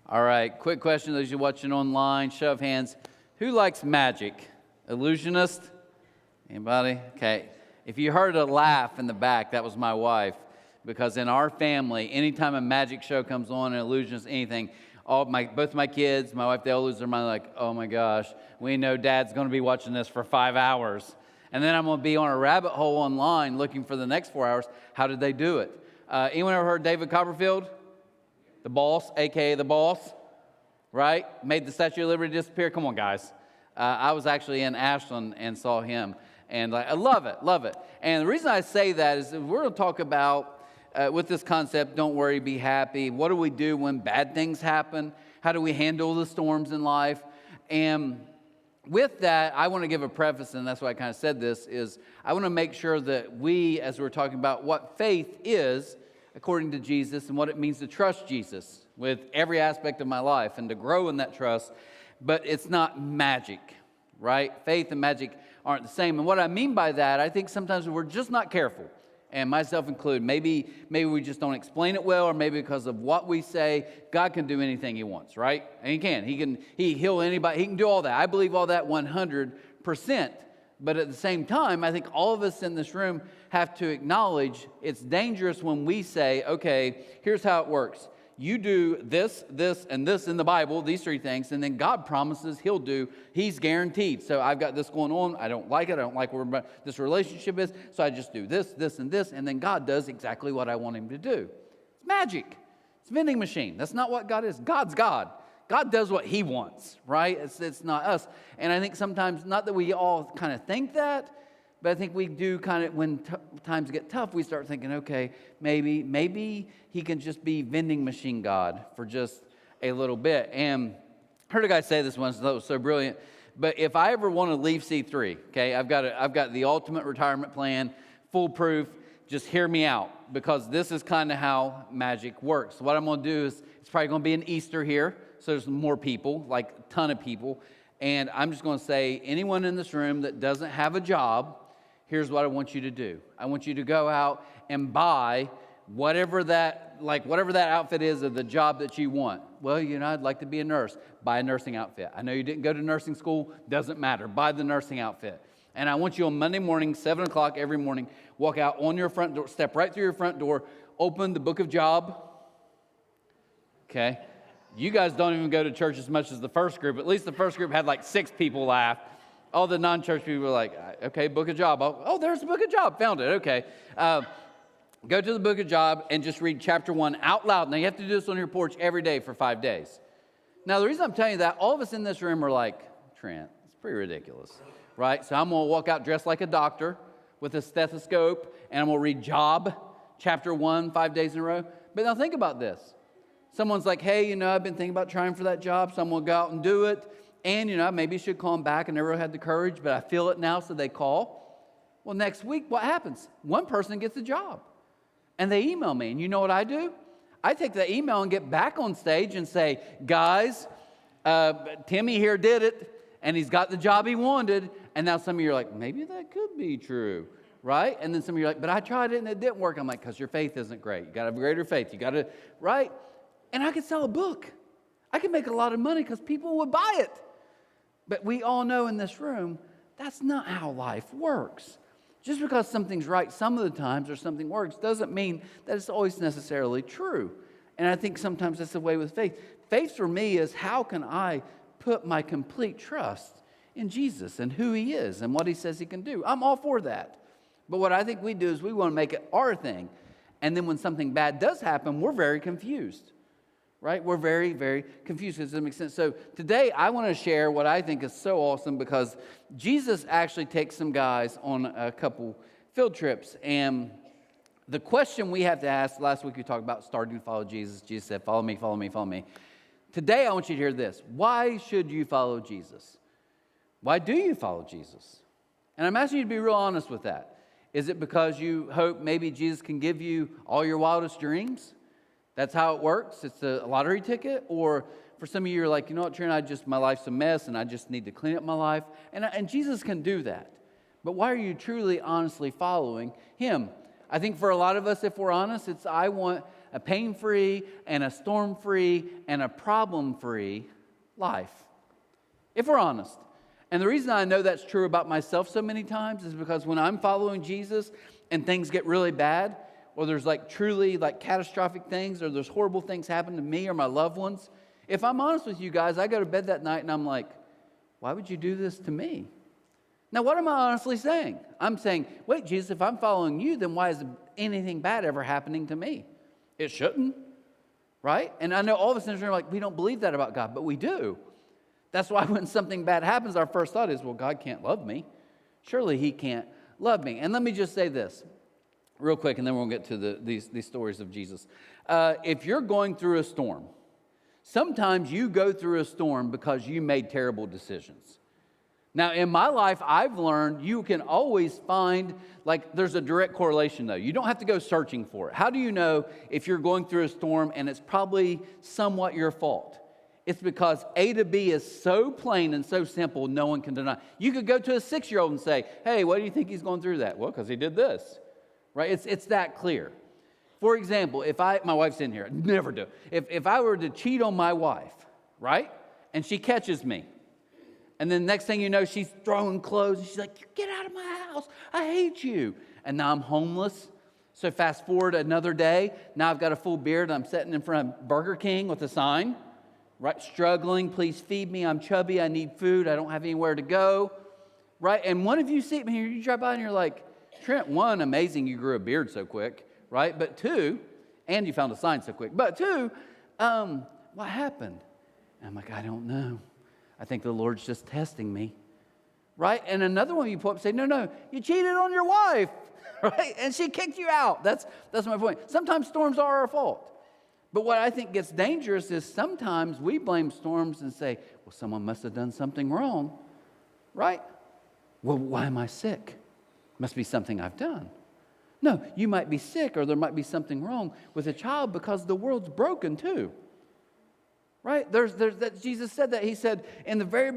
All right, quick question, those of you watching online, show of hands. Who likes magic? Illusionist? Anybody? Okay. If you heard a laugh in the back, that was my wife. Because in our family, anytime a magic show comes on, an illusionist, anything, both my kids, my wife, they all lose their mind like, oh my gosh, we know Dad's going to be watching this for 5 hours. And then I'm going to be on a rabbit hole online looking for the next 4 hours. How did they do it? Anyone ever heard David Copperfield? The boss, a.k.a. the boss, right? Made the Statue of Liberty disappear. Come on, guys. I was actually in Ashland and saw him. And I love it, love it. And the reason I say that is that we're going to talk about, with this concept, don't worry, be happy. What do we do when bad things happen? How do we handle the storms in life? And with that, I want to give a preface, and that's why I kind of said this, is I want to make sure that we, as we're talking about what faith is, according to Jesus, and what it means to trust Jesus with every aspect of my life and to grow in that trust, but it's not magic, right? Faith and magic aren't the same. And what I mean by that, I think sometimes we're just not careful, and myself included. Maybe we just don't explain it well, or maybe because of what we say, God can do anything he wants, right? And he can. He heal anybody. He can do all that. I believe all that 100%. But at the same time, I think all of us in this room have to acknowledge it's dangerous when we say, okay, here's how it works. You do this, this, and this in the Bible, these three things, and then God promises he's guaranteed. So I've got this going on. I don't like it. I don't like where this relationship is. So I just do this, this, and this, and then God does exactly what I want him to do. It's magic. It's a vending machine. That's not what God is. God's God. God does what he wants, right? It's not us. And I think sometimes, not that we all kind of think that, but I think we do kind of, when times get tough, we start thinking, okay, maybe he can just be vending machine God for just a little bit. And I heard a guy say this once, that was so brilliant. But if I ever want to leave C3, okay, I've got the ultimate retirement plan, foolproof. Just hear me out, because this is kind of how magic works. So what I'm going to do is, it's probably going to be an Easter here. So there's more people, like a ton of people. And I'm just going to say, anyone in this room that doesn't have a job, here's what I want you to do. I want you to go out and buy whatever that outfit is of the job that you want. Well, I'd like to be a nurse. Buy a nursing outfit. I know you didn't go to nursing school. Doesn't matter. Buy the nursing outfit. And I want you on Monday morning, 7 o'clock every morning, walk out on your front door, step right through your front door, open the book of Job. Okay? You guys don't even go to church as much as the first group. At least the first group had like 6 people laugh. All the non-church people were like, okay, book of Job. Oh, there's the book of Job. Found it. Okay. Go to the book of Job and just read chapter 1 out loud. Now, you have to do this on your porch every day for 5 days. Now, the reason I'm telling you that, all of us in this room are like, Trent, it's pretty ridiculous, right? So I'm going to walk out dressed like a doctor with a stethoscope, and I'm going to read Job chapter 1 5 days in a row. But now think about this. Someone's like, hey, I've been thinking about trying for that job, so I'm going to go out and do it. And, maybe I should call them back. I never had the courage, but I feel it now, so they call. Well, next week, what happens? One person gets the job, and they email me. And you know what I do? I take that email and get back on stage and say, guys, Timmy here did it, and he's got the job he wanted. And now some of you are like, maybe that could be true, right? And then some of you are like, but I tried it, and it didn't work. I'm like, because your faith isn't great. You got to have greater faith. You got to, right? And I could sell a book. I could make a lot of money because people would buy it. But we all know in this room, that's not how life works. Just because something's right some of the times or something works doesn't mean that it's always necessarily true. And I think sometimes that's the way with faith. Faith for me is, how can I put my complete trust in Jesus and who he is and what he says he can do? I'm all for that. But what I think we do is we want to make it our thing. And then when something bad does happen, we're very confused. Right? We're very, very confused. Does that make sense? So today I want to share what I think is so awesome, because Jesus actually takes some guys on a couple field trips. And the question we have to ask, last week we talked about starting to follow Jesus. Jesus said, follow me, follow me, follow me. Today I want you to hear this. Why should you follow Jesus? Why do you follow Jesus? And I'm asking you to be real honest with that. Is it because you hope maybe Jesus can give you all your wildest dreams? That's how it works. It's a lottery ticket. Or for some of you, you're like, you know what, Trent, my life's a mess, and I just need to clean up my life. And Jesus can do that. But why are you truly, honestly following him? I think for a lot of us, if we're honest, it's I want a pain-free and a storm-free and a problem-free life. If we're honest. And the reason I know that's true about myself so many times is because when I'm following Jesus and things get really bad, or there's like truly like catastrophic things, or there's horrible things happen to me or my loved ones, if I'm honest with you guys, I go to bed that night and I'm like, why would you do this to me? Now, what am I honestly saying? I'm saying, wait, Jesus, if I'm following you, then why is anything bad ever happening to me? It shouldn't, right? And I know all of us in this room are like, we don't believe that about God, but we do. That's why when something bad happens, our first thought is, well, God can't love me. Surely he can't love me. And let me just say this real quick, and then we'll get to these stories of Jesus. If you're going through a storm, sometimes you go through a storm because you made terrible decisions. Now, in my life, I've learned you can always find, like, there's a direct correlation, though. You don't have to go searching for it. How do you know if you're going through a storm and it's probably somewhat your fault? It's because A to B is so plain and so simple, no one can deny. You could go to a 6-year-old and say, hey, why do you think he's going through that? Well, because he did this, right? It's that clear. For example, my wife's in here, I never do. If I were to cheat on my wife, right, and she catches me, and then next thing you know, she's throwing clothes, and she's like, get out of my house, I hate you. And now I'm homeless. So fast forward another day, now I've got a full beard, and I'm sitting in front of Burger King with a sign, right, struggling, please feed me, I'm chubby, I need food, I don't have anywhere to go, right? And one of you see me here, you drive by and you're like, Trent, one, amazing you grew a beard so quick, right? But two, and you found a sign so quick, but two, what happened? And I'm like, I don't know. I think the Lord's just testing me, right? And another one you pull up and say, no, you cheated on your wife, right? And she kicked you out. That's my point. Sometimes storms are our fault. But what I think gets dangerous is sometimes we blame storms and say, well, someone must have done something wrong, right? Well, why am I sick? Must be something I've done. No, you might be sick or there might be something wrong with a child because the world's broken too. Right? Jesus said that. He said in the very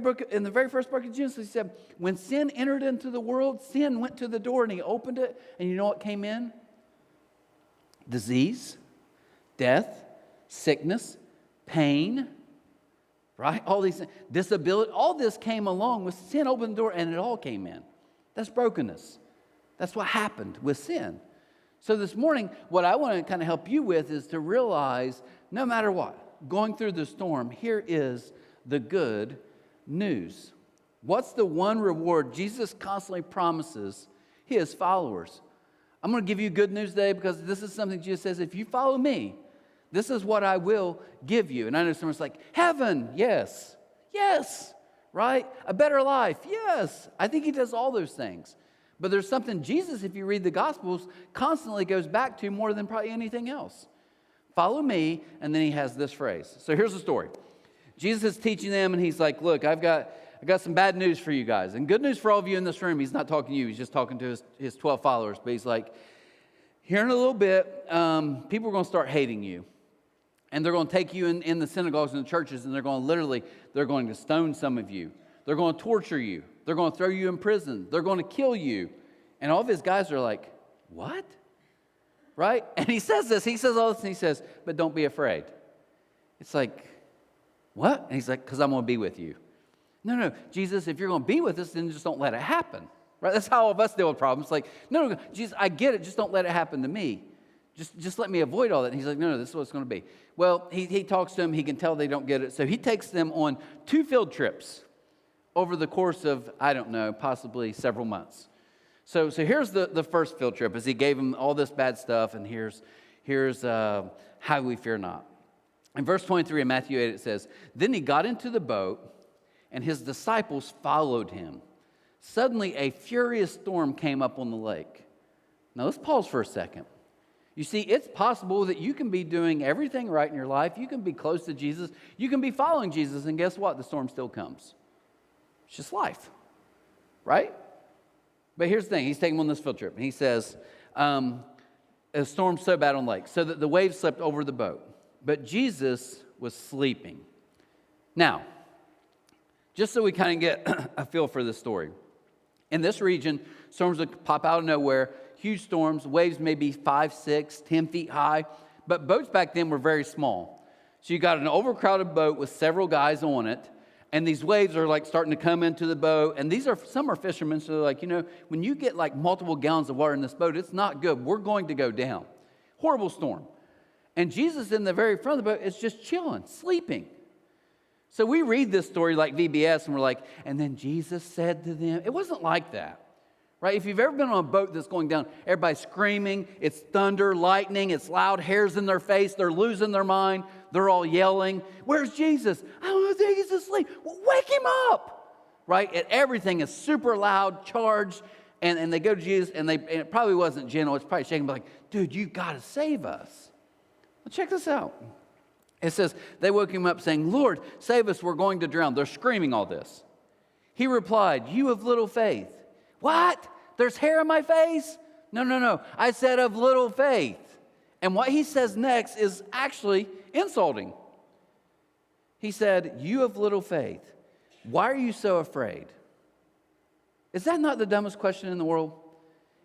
first book of Genesis, he said, when sin entered into the world, sin went to the door and he opened it. And you know what came in? Disease, death, sickness, pain, right? All these things, disability, all this came along with sin opened the door and it all came in. That's brokenness. That's what happened with sin. So this morning, what I want to kind of help you with is to realize no matter what, going through the storm, here is the good news. What's the one reward Jesus constantly promises his followers? I'm going to give you good news today because this is something Jesus says, if you follow me, this is what I will give you. And I know someone's like, heaven, yes, right? A better life, yes. I think he does all those things. But there's something Jesus, if you read the Gospels, constantly goes back to more than probably anything else. Follow me, and then he has this phrase. So here's the story. Jesus is teaching them, and he's like, look, I've got some bad news for you guys. And good news for all of you in this room. He's not talking to you. He's just talking to his 12 followers. But he's like, here in a little bit, people are going to start hating you. And they're going to take you in the synagogues and the churches, and they're going to stone some of you. They're going to torture you. They're going to throw you in prison. They're going to kill you. And all of his guys are like, what? Right? And he says all this, and he says, but don't be afraid. It's like, what? And he's like, because I'm going to be with you. No, Jesus, if you're going to be with us, then just don't let it happen. Right? That's how all of us deal with problems. Like, no, Jesus, I get it, just don't let it happen to me. Just let me avoid all that. And he's like, no, this is what it's going to be. Well, he talks to them, he can tell they don't get it. So he takes them on 2 field trips over the course of, I don't know, possibly several months. So here's the first field trip, as he gave them all this bad stuff, and here's how we fear not. In verse 23 of Matthew 8, it says, then he got into the boat, and his disciples followed him. Suddenly, a furious storm came up on the lake. Now, let's pause for a second. You see, it's possible that you can be doing everything right in your life. You can be close to Jesus. You can be following Jesus, and guess what? The storm still comes. It's just life, right? But here's the thing. He's taking them on this field trip, and he says, a storm so bad on the lake, so that the waves swept over the boat. But Jesus was sleeping. Now, just so we kind of get a feel for this story. In this region, storms would pop out of nowhere, huge storms, waves may be 5, 6, 10 feet high. but boats back then were very small. So you got an overcrowded boat with several guys on it, and these waves are like starting to come into the boat. And some are fishermen, so they're like, when you get like multiple gallons of water in this boat, it's not good. We're going to go down. Horrible storm. And Jesus in the very front of the boat is just chilling, sleeping. So we read this story like VBS, and we're like, and then Jesus said to them. It wasn't like that, right? If you've ever been on a boat that's going down, everybody's screaming, it's thunder, lightning, it's loud, hairs in their face, they're losing their mind, they're all yelling, where's Jesus? I don't think he's asleep. Well, wake him up, right? And everything is super loud, charged, and they go to Jesus, and it probably wasn't gentle, it's probably shaking, but like, dude, you got to save us. Well, check this out. It says, they woke him up saying, Lord, save us, we're going to drown. They're screaming all this. He replied, you have little faith. What? There's hair on my face? No. I said of little faith. And what he says next is actually insulting. He said, you have little faith. Why are you so afraid? Is that not the dumbest question in the world?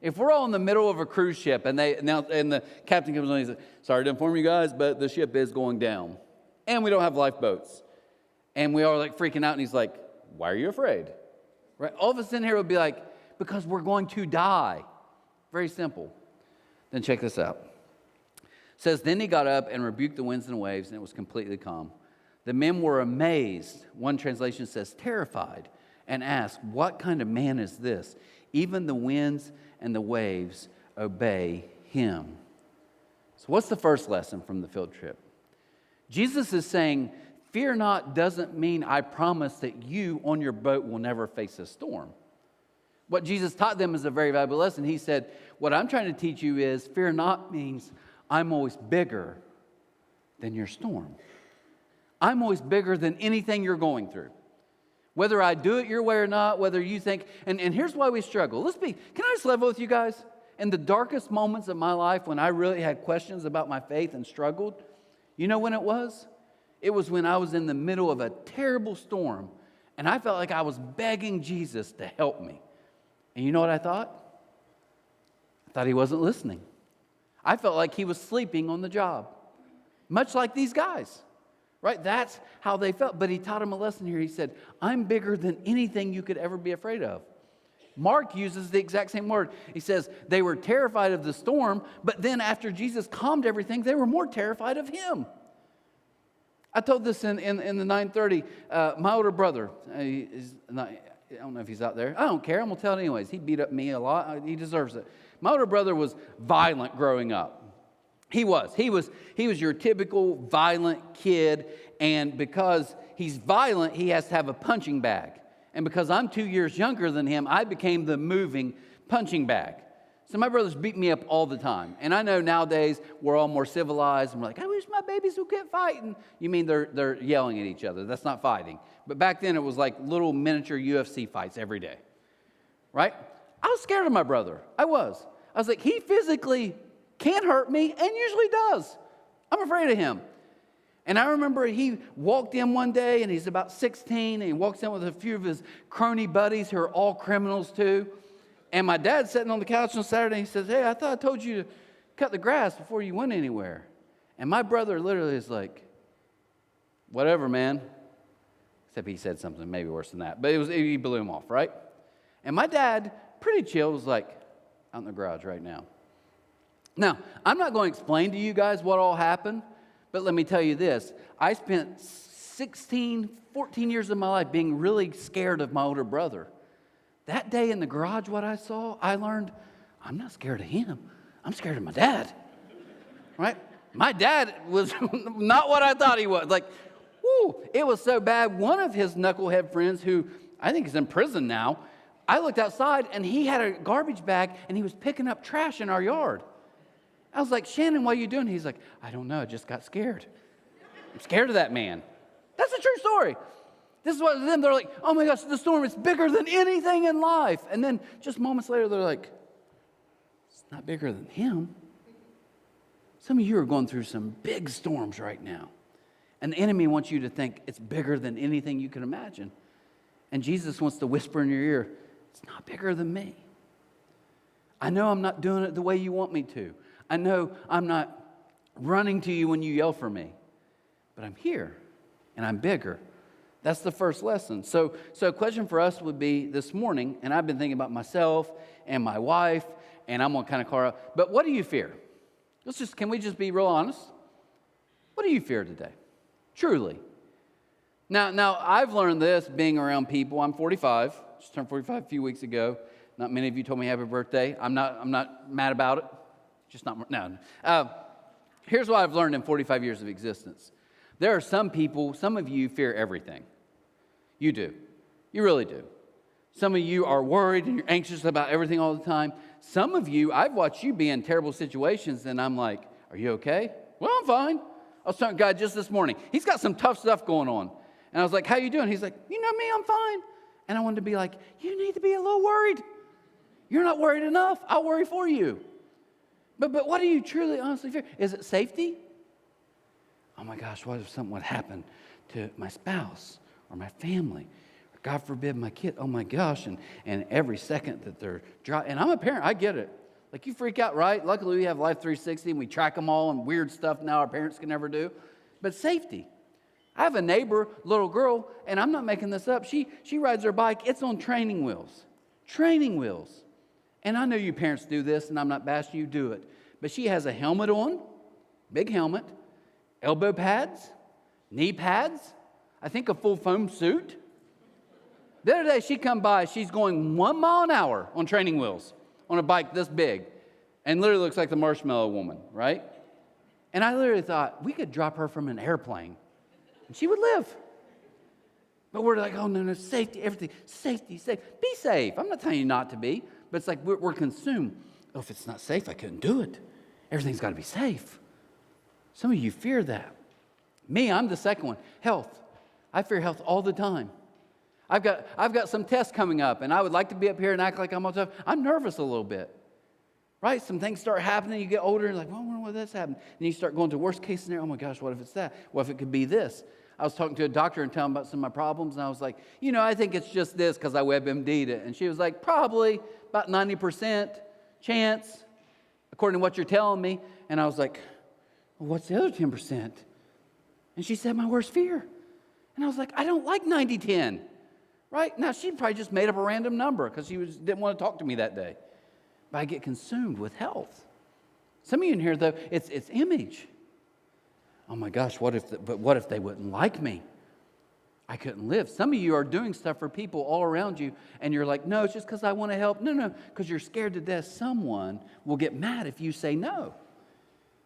If we're all in the middle of a cruise ship and the captain comes on and he says, sorry to inform you guys, but the ship is going down. And we don't have lifeboats. And we are like freaking out, and he's like, why are you afraid? Right? All of us in here would be like, because we're going to die. Very simple. Then check this out. It says, then he got up and rebuked the winds and waves, and it was completely calm. The men were amazed. One translation says terrified, and asked, what kind of man is this? Even the winds and the waves obey him. So what's the first lesson from the field trip? Jesus is saying, fear not doesn't mean I promise that you on your boat will never face a storm. What Jesus taught them is a very valuable lesson. He said, what I'm trying to teach you is fear not means I'm always bigger than your storm. I'm always bigger than anything you're going through. Whether I do it your way or not, whether you think, and here's why we struggle. Can I just level with you guys? In the darkest moments of my life when I really had questions about my faith and struggled, you know when it was? It was when I was in the middle of a terrible storm and I felt like I was begging Jesus to help me. And you know what I thought? I thought he wasn't listening. I felt like he was sleeping on the job, much like these guys. Right? That's how they felt. But he taught them a lesson here. He said, I'm bigger than anything you could ever be afraid of. Mark uses the exact same word. He says they were terrified of the storm, but then after Jesus calmed everything, they were more terrified of him. I told this in the 9:30. My older brother, I don't know if he's out there. I don't care. I'm going to tell it anyways. He beat up me a lot. He deserves it. My older brother was violent growing up. He was your typical violent kid, and because he's violent, he has to have a punching bag. And because I'm 2 years younger than him, I became the moving punching bag. So my brothers beat me up all the time. And I know nowadays we're all more civilized, and we're like, I wish my babies would quit fighting. You mean they're yelling at each other. That's not fighting. But back then it was like little miniature UFC fights every day. Right? I was scared of my brother. I was like, he physically can't hurt me, and usually does. I'm afraid of him. And I remember he walked in one day, and he's about 16, and he walks in with a few of his crony buddies who are all criminals too. And my dad's sitting on the couch on Saturday, and he says, hey, I thought I told you to cut the grass before you went anywhere. And my brother literally is like, whatever, man. Except he said something maybe worse than that. But he blew him off, right? And my dad, pretty chill, was like, out in the garage right now. Now, I'm not going to explain to you guys what all happened, but let me tell you this. I spent 14 years of my life being really scared of my older brother. That day in the garage, what I saw, I learned, I'm not scared of him. I'm scared of my dad, right? My dad was not what I thought he was. Like, whoo, it was so bad. One of his knucklehead friends, who I think is in prison now, I looked outside, and he had a garbage bag, and he was picking up trash in our yard. I was like, Shannon, what are you doing? He's like, I don't know. I just got scared. I'm scared of that man. That's a true story. This is what them, they're like, oh my gosh, the storm is bigger than anything in life. And then just moments later, they're like, it's not bigger than him. Some of you are going through some big storms right now. And the enemy wants you to think it's bigger than anything you can imagine. And Jesus wants to whisper in your ear, it's not bigger than me. I know I'm not doing it the way you want me to. I know I'm not running to you when you yell for me. But I'm here, and I'm bigger. That's the first lesson. So a question for us would be this morning, and I've been thinking about myself and my wife, and I'm going to kind of call out, but what do you fear? Can we just be real honest? What do you fear today? Truly. Now I've learned this being around people. I'm 45, just turned 45 a few weeks ago. Not many of you told me happy birthday. I'm not mad about it. Just not, no. Here's what I've learned in 45 years of existence. There are some people, some of you fear everything. You do. You really do. Some of you are worried and you're anxious about everything all the time. Some of you, I've watched you be in terrible situations and I'm like, are you okay? Well, I'm fine. I was talking to God just this morning. He's got some tough stuff going on. And I was like, how you doing? He's like, you know me, I'm fine. And I wanted to be like, you need to be a little worried. You're not worried enough. I'll worry for you. But what do you truly, honestly fear? Is it safety? Oh my gosh, what if something would happen to my spouse or my family? Or God forbid, my kid. Oh my gosh, and every second that they're driving. And I'm a parent, I get it. Like you freak out, right? Luckily we have Life 360 and we track them all and weird stuff now our parents can never do. But safety. I have a neighbor, little girl, and I'm not making this up. She rides her bike. It's on training wheels. Training wheels. And I know you parents do this, and I'm not bashing you, do it. But she has a helmet on, big helmet, elbow pads, knee pads, I think a full foam suit. The other day she come by, she's going 1 mile an hour on training wheels on a bike this big, and literally looks like the Marshmallow Woman, right? And I literally thought, we could drop her from an airplane, and she would live. But we're like, oh, no, safety, everything, safety, safe. Be safe. I'm not telling you not to be, but it's like we're consumed. Oh, if it's not safe, I couldn't do it. Everything's got to be safe. Some of you fear that. Me, I'm the second one. Health. I fear health all the time. I've got some tests coming up, and I would like to be up here and act like I'm all tough. I'm nervous a little bit, right? Some things start happening. You get older, and like, well, I wonder what this happened. And you start going to worst case scenario. Oh my gosh, what if it's that? What if it could be this? I was talking to a doctor and telling him about some of my problems, and I was like, I think it's just this because I WebMD'd it. And she was like, probably about 90% chance, according to what you're telling me. And I was like, well, what's the other 10%? And she said, my worst fear. And I was like, I don't like 90-10. Right? Now, she probably just made up a random number because she didn't want to talk to me that day. But I get consumed with health. Some of you in here, though, it's image. Oh, my gosh, what if they wouldn't like me? I couldn't live. Some of you are doing stuff for people all around you, and you're like, no, it's just because I want to help. No, because you're scared to death someone will get mad if you say no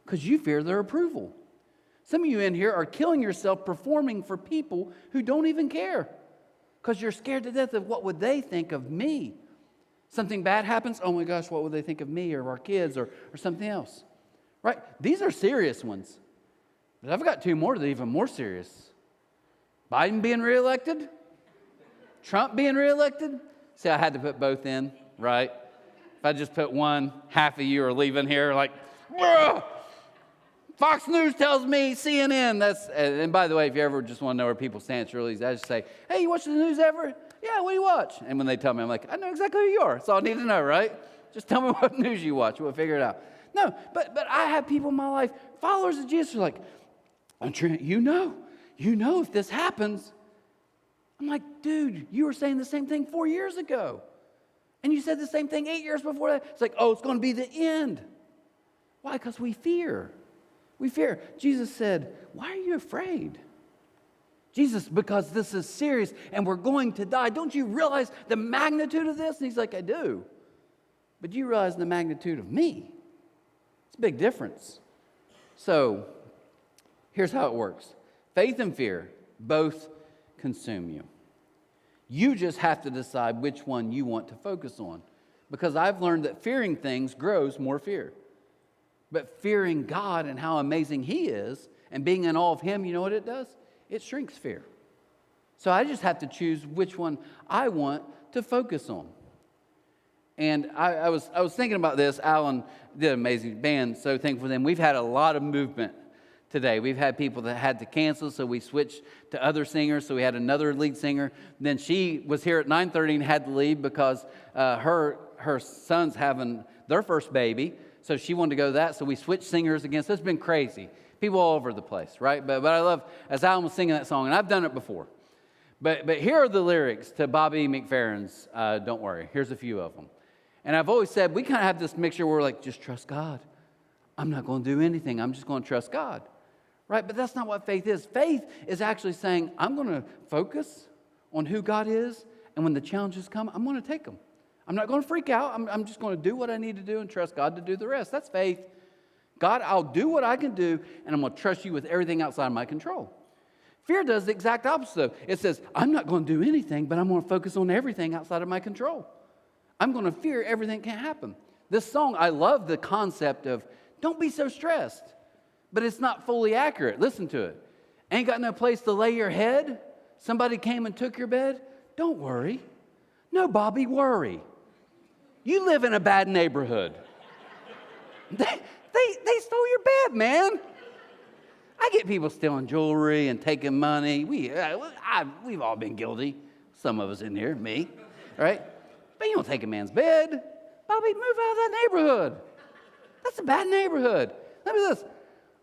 because you fear their approval. Some of you in here are killing yourself performing for people who don't even care. Because you're scared to death of what would they think of me. Something bad happens, oh my gosh, what would they think of me or our kids or something else? Right? These are serious ones. But I've got two more that are even more serious. Biden being reelected, Trump being reelected. See, I had to put both in, right? If I just put one, half of you are leaving here like, bruh! Fox News tells me, CNN, and by the way, if you ever just want to know where people stand, it's really easy. I just say, hey, you watch the news ever? Yeah, what do you watch? And when they tell me, I'm like, I know exactly who you are. That's all I need to know, right? Just tell me what news you watch. We'll figure it out. No, but I have people in my life, followers of Jesus, who are like, you know if this happens. I'm like, dude, you were saying the same thing 4 years ago. And you said the same thing 8 years before that. It's like, oh, it's going to be the end. Why? Because we fear. We fear. Jesus said, why are you afraid? Jesus, because this is serious and we're going to die. Don't you realize the magnitude of this? And he's like, I do. But do you realize the magnitude of me? It's a big difference. So here's how it works. Faith and fear both consume you. You just have to decide which one you want to focus on. Because I've learned that fearing things grows more fear. But fearing God and how amazing He is and being in awe of Him, you know what it does? It shrinks fear. So I just have to choose which one I want to focus on. And I was thinking about this. Alan did an amazing band, so thankful for them. We've had a lot of movement today. We've had people that had to cancel, so we switched to other singers. So we had another lead singer. Then she was here at 9:30 and had to leave because her son's having their first baby. So she wanted to go to that, so we switched singers again. So it's been crazy. People all over the place, right? But I love, as Alan was singing that song, and I've done it before. But here are the lyrics to Bobby McFerrin's Don't Worry. Here's a few of them. And I've always said, we kind of have this mixture where we're like, just trust God. I'm not going to do anything. I'm just going to trust God. Right? But that's not what faith is. Faith is actually saying, I'm going to focus on who God is, and when the challenges come, I'm going to take them. I'm not going to freak out. I'm just going to do what I need to do and trust God to do the rest. That's faith. God, I'll do what I can do, and I'm going to trust you with everything outside of my control. Fear does the exact opposite. It says, I'm not going to do anything, but I'm going to focus on everything outside of my control. I'm going to fear everything can't happen. This song, I love the concept of don't be so stressed, but it's not fully accurate. Listen to it. Ain't got no place to lay your head? Somebody came and took your bed? Don't worry. No, Bobby, worry. You live in a bad neighborhood. They stole your bed, man. I get people stealing jewelry and taking money. We've all been guilty. Some of us in here, me, right? But you don't take a man's bed. Bobby, move out of that neighborhood. That's a bad neighborhood. Let me this.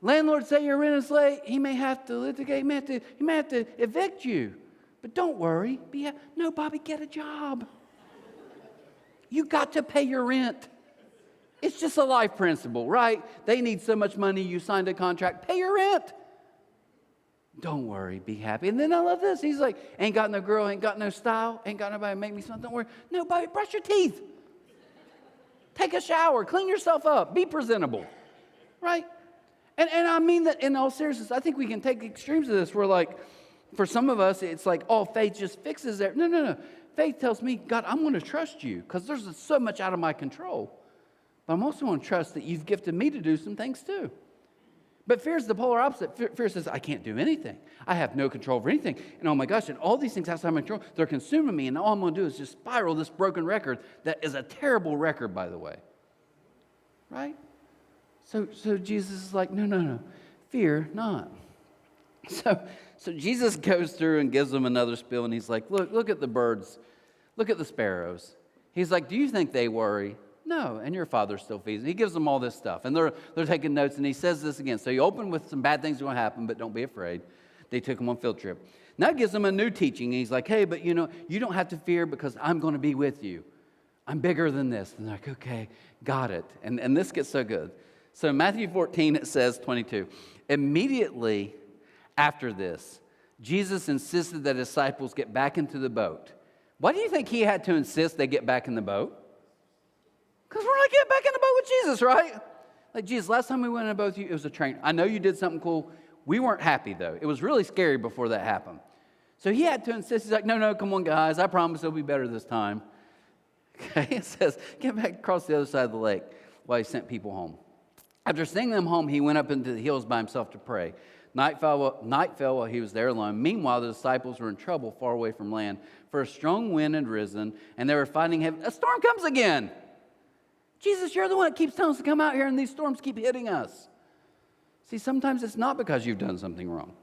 Landlord say your rent is late. He may have to litigate. He may have to evict you. But don't worry. No, Bobby, get a job. You got to pay your rent. It's just a life principle, right? They need so much money. You signed a contract. Pay your rent. Don't worry. Be happy. And then I love this. He's like, ain't got no girl, ain't got no style, ain't got nobody to make me smile. Don't worry. No, Bobby, brush your teeth. Take a shower. Clean yourself up. Be presentable, right? And I mean that in all seriousness. I think we can take extremes of this. We're like, for some of us, it's like, oh, faith just fixes it. No. Faith tells me, God, I'm going to trust you because there's so much out of my control. But I'm also going to trust that you've gifted me to do some things too. But fear is the polar opposite. Fear says, I can't do anything. I have no control over anything. And oh my gosh, and all these things outside my control, they're consuming me. And all I'm going to do is just spiral this broken record that is a terrible record, by the way. Right? So Jesus is like, no, fear not. So Jesus goes through and gives them another spiel, and he's like, look at the birds. Look at the sparrows. He's like, do you think they worry? No, and your Father still feeds them. He gives them all this stuff, and they're taking notes, and he says this again. So you open with some bad things are going to happen, but don't be afraid. They took him on field trip. Now he gives them a new teaching, and he's like, hey, but you don't have to fear because I'm going to be with you. I'm bigger than this. And they're like, okay, got it. And this gets so good. So in Matthew 14, it says 22, immediately after this, Jesus insisted that his disciples get back into the boat. Why do you think he had to insist they get back in the boat? Because we're not getting back in the boat with Jesus, right? Like, Jesus, last time we went in a boat with you, it was a train. I know you did something cool. We weren't happy, though. It was really scary before that happened. So he had to insist. He's like, no, come on, guys. I promise it'll be better this time. Okay, it says, get back across the other side of the lake while he sent people home. After sending them home, he went up into the hills by himself to pray. Night fell while he was there alone. Meanwhile, the disciples were in trouble far away from land, for a strong wind had risen, and they were fighting heavy. A storm comes again. Jesus, you're the one that keeps telling us to come out here, and these storms keep hitting us. See, sometimes it's not because you've done something wrong.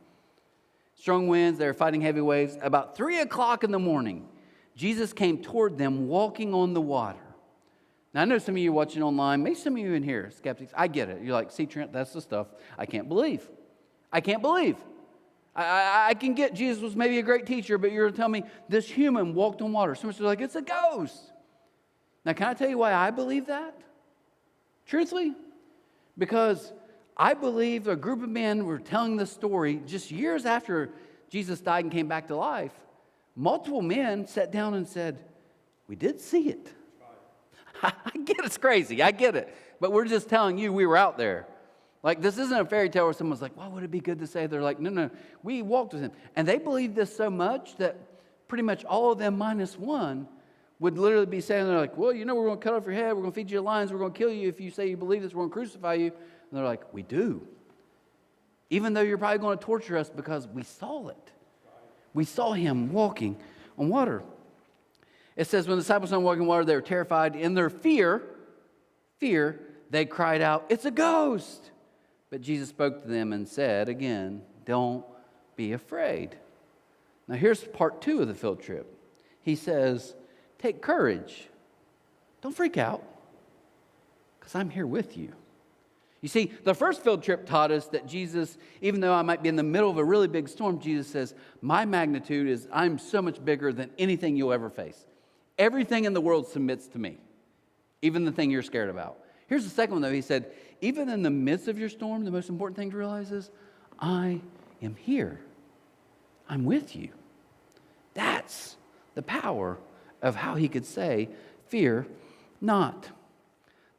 Strong winds, they were fighting heavy waves. About 3 o'clock in the morning, Jesus came toward them walking on the water. Now, I know some of you watching online, maybe some of you in here, skeptics, I get it. You're like, see, Trent, that's the stuff I can't believe. I can't believe. I can get Jesus was maybe a great teacher, but you're telling me this human walked on water. Someone's like, it's a ghost. Now, can I tell you why I believe that? Truthfully, because I believe a group of men were telling this story just years after Jesus died and came back to life. Multiple men sat down and said, we did see it. I get it's crazy. I get it. But we're just telling you we were out there. Like, this isn't a fairy tale where someone's like, well, would it be good to say? They're like, no, we walked with him. And they believed this so much that pretty much all of them minus one would literally be saying, they're like, well, we're going to cut off your head. We're going to feed you lions. We're going to kill you. If you say you believe this, we're going to crucify you. And they're like, we do. Even though you're probably going to torture us because we saw it. We saw him walking on water. It says, when the disciples saw him walking on water, they were terrified. In their fear, they cried out, it's a ghost. But Jesus spoke to them and said, again, don't be afraid. Now here's part 2 of the field trip. He says, take courage. Don't freak out. Because I'm here with you. You see, the first field trip taught us that Jesus, even though I might be in the middle of a really big storm, Jesus says, my magnitude is I'm so much bigger than anything you'll ever face. Everything in the world submits to me, even the thing you're scared about. Here's the second one, though. He said, even in the midst of your storm, the most important thing to realize is, I am here. I'm with you. That's the power of how he could say, fear not.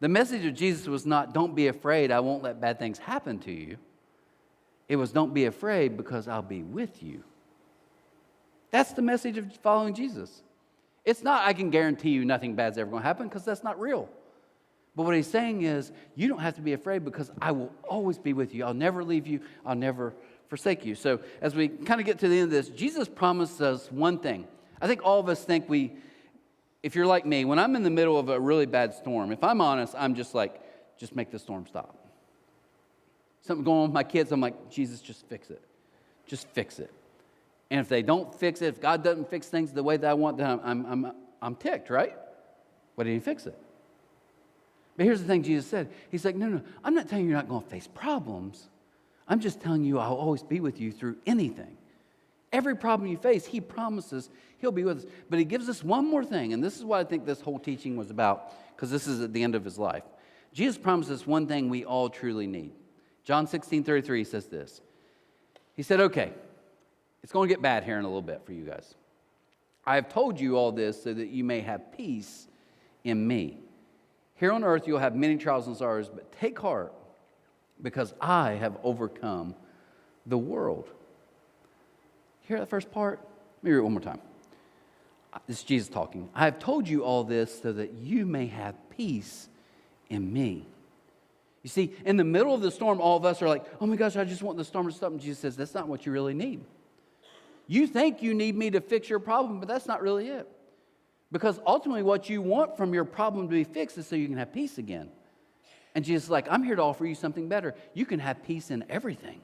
The message of Jesus was not, don't be afraid, I won't let bad things happen to you. It was, don't be afraid because I'll be with you. That's the message of following Jesus. It's not, I can guarantee you nothing bad's ever going to happen, because that's not real. But what he's saying is, you don't have to be afraid because I will always be with you. I'll never leave you. I'll never forsake you. So as we kind of get to the end of this, Jesus promised us one thing. I think all of us think if you're like me, when I'm in the middle of a really bad storm, if I'm honest, I'm just like, just make the storm stop. Something going on with my kids, I'm like, Jesus, just fix it. Just fix it. And if they don't fix it, if God doesn't fix things the way that I want, then I'm ticked, right? Why didn't he fix it? But here's the thing Jesus said. He's like, no, I'm not telling you you're not going to face problems. I'm just telling you I'll always be with you through anything. Every problem you face, he promises he'll be with us. But he gives us one more thing, and this is what I think this whole teaching was about, because this is at the end of his life. Jesus promises one thing we all truly need. John 16:33 says this. He said, okay, it's going to get bad here in a little bit for you guys. I have told you all this so that you may have peace in me. Here on earth you'll have many trials and sorrows, but take heart, because I have overcome the world. Hear that first part? Let me read it one more time. This is Jesus talking. I have told you all this so that you may have peace in me. You see, in the middle of the storm, all of us are like, oh my gosh, I just want the storm to stop. And Jesus says, that's not what you really need. You think you need me to fix your problem, but that's not really it. Because ultimately what you want from your problem to be fixed is so you can have peace again. And Jesus is like, I'm here to offer you something better. You can have peace in everything.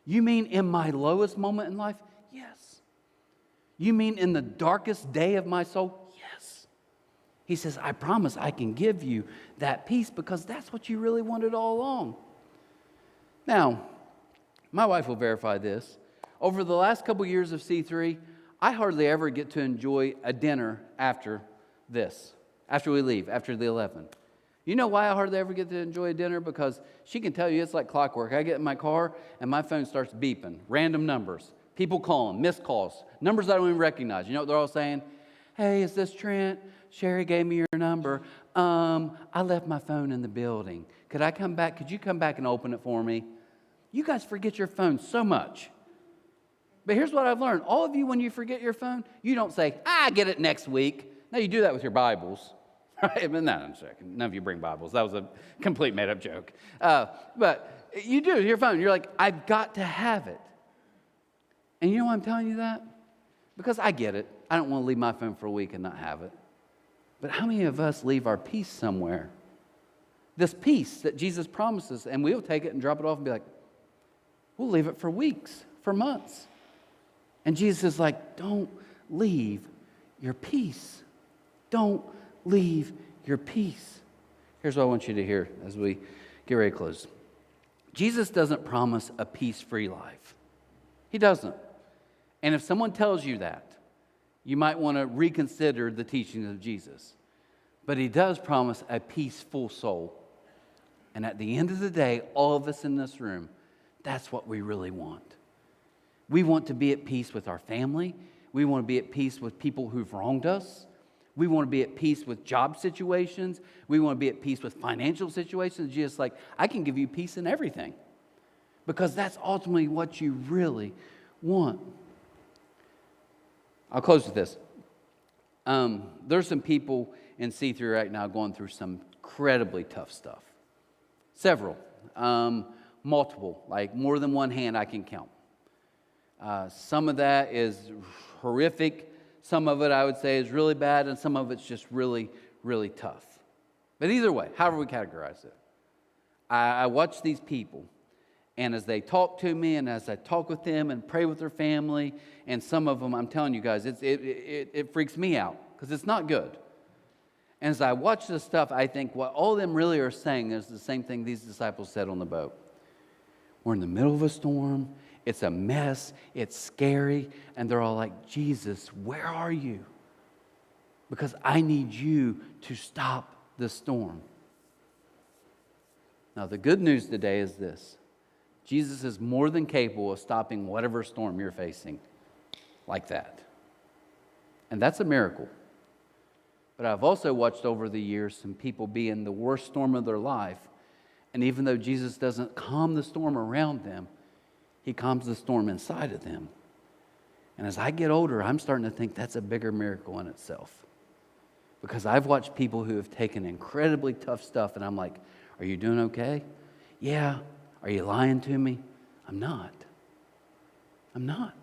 You mean in my lowest moment in life? Yes. You mean in the darkest day of my soul? Yes. He says, I promise I can give you that peace because that's what you really wanted all along. Now, my wife will verify this. Over the last couple years of C3, I hardly ever get to enjoy a dinner after this, after we leave, after the 11. You know why I hardly ever get to enjoy a dinner? Because she can tell you it's like clockwork. I get in my car and my phone starts beeping. Random numbers. People calling, missed calls, numbers I don't even recognize. You know what they're all saying? Hey, is this Trent? Sherry gave me your number. I left my phone in the building. Could I come back? Could you come back and open it for me? You guys forget your phone so much. But here's what I've learned. All of you, when you forget your phone, you don't say, I get it next week. No, you do that with your Bibles. Right? But no, none of you bring Bibles. That was a complete made-up joke. But you do, your phone. You're like, I've got to have it. And you know why I'm telling you that? Because I get it. I don't want to leave my phone for a week and not have it. But how many of us leave our peace somewhere? This peace that Jesus promises, and we'll take it and drop it off and be like, we'll leave it for weeks, for months. And Jesus is like, don't leave your peace. Don't leave your peace. Here's what I want you to hear as we get ready to close. Jesus doesn't promise a peace-free life. He doesn't. And if someone tells you that, you might want to reconsider the teachings of Jesus. But he does promise a peaceful soul. And at the end of the day, all of us in this room, that's what we really want. We want to be at peace with our family. We want to be at peace with people who've wronged us. We want to be at peace with job situations. We want to be at peace with financial situations. Jesus, like, I can give you peace in everything. Because that's ultimately what you really want. I'll close with this. There's some people in C3 right now going through some incredibly tough stuff. Several. Multiple. Like more than one hand I can count. Some of that is horrific. Some of it, I would say, is really bad, and some of it's just really, really tough. But either way, however we categorize it, I watch these people, and as they talk to me, and as I talk with them and pray with their family, and some of them, I'm telling you guys, it freaks me out, because it's not good. And as I watch this stuff, I think what all of them really are saying is the same thing these disciples said on the boat. We're in the middle of a storm. It's a mess. It's scary. And they're all like, Jesus, where are you? Because I need you to stop the storm. Now, the good news today is this. Jesus is more than capable of stopping whatever storm you're facing like that. And that's a miracle. But I've also watched over the years some people be in the worst storm of their life. And even though Jesus doesn't calm the storm around them, he calms the storm inside of them. And as I get older, I'm starting to think that's a bigger miracle in itself. Because I've watched people who have taken incredibly tough stuff, and I'm like, are you doing okay? Yeah. Are you lying to me? I'm not. I'm not.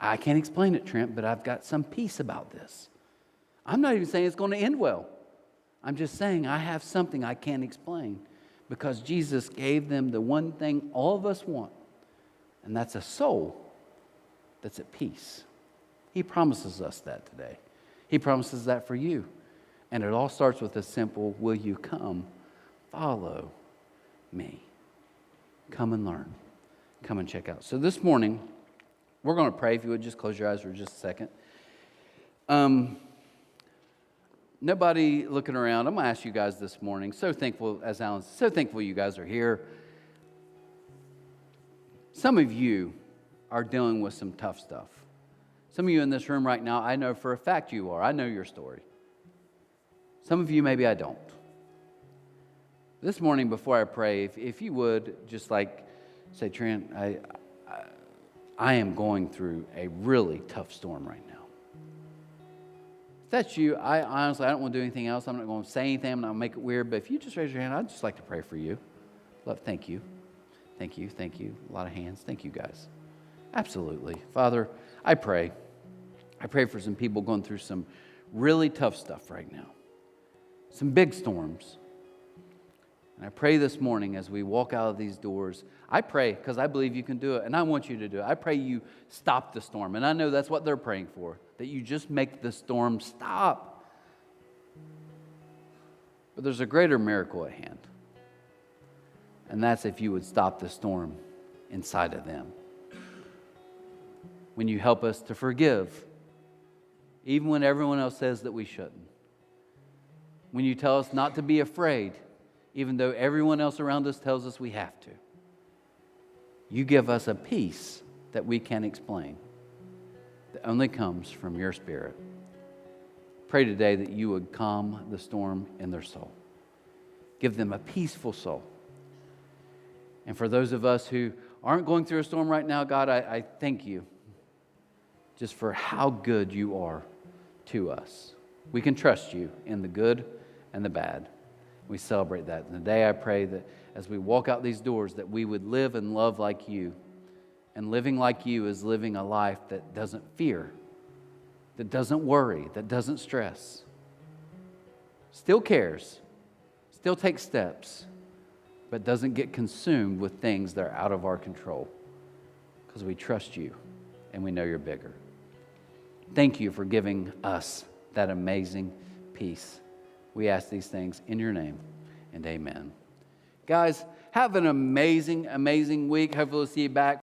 I can't explain it, Trent, but I've got some peace about this. I'm not even saying it's going to end well. I'm just saying I have something I can't explain because Jesus gave them the one thing all of us want, and that's a soul that's at peace. He promises us that today. He promises that for you. And it all starts with a simple, will you come, follow me? Come and learn. Come and check out. So this morning, we're going to pray. If you would just close your eyes for just a second. Nobody looking around. I'm going to ask you guys this morning. So thankful, as Alan said, so thankful you guys are here. Some of you are dealing with some tough stuff. Some of you in this room right now, I know for a fact you are. I know your story. Some of you, maybe I don't. This morning, before I pray, if you would just like say, Trent, I am going through a really tough storm right now. If that's you, I honestly don't want to do anything else. I'm not going to say anything. I'm not going to make it weird. But if you just raise your hand, I'd just like to pray for you. Thank you. Thank you. Thank you. A lot of hands. Thank you, guys. Absolutely. Father, I pray. I pray for some people going through some really tough stuff right now. Some big storms. And I pray this morning as we walk out of these doors, I pray because I believe you can do it, and I want you to do it. I pray you stop the storm, and I know that's what they're praying for, that you just make the storm stop. But there's a greater miracle at hand, and that's if you would stop the storm inside of them. When you help us to forgive, even when everyone else says that we shouldn't. When you tell us not to be afraid, even though everyone else around us tells us we have to. You give us a peace that we can't explain, that only comes from your Spirit. Pray today that you would calm the storm in their soul. Give them a peaceful soul. And for those of us who aren't going through a storm right now, God, I thank you just for how good you are to us. We can trust you in the good and the bad. We celebrate that. And today I pray that as we walk out these doors that we would live and love like you. And living like you is living a life that doesn't fear, that doesn't worry, that doesn't stress. Still cares, still takes steps, but doesn't get consumed with things that are out of our control. Because we trust you and we know you're bigger. Thank you for giving us that amazing peace. We ask these things in your name, and amen. Guys, have an amazing, amazing week. Hopefully we'll see you back.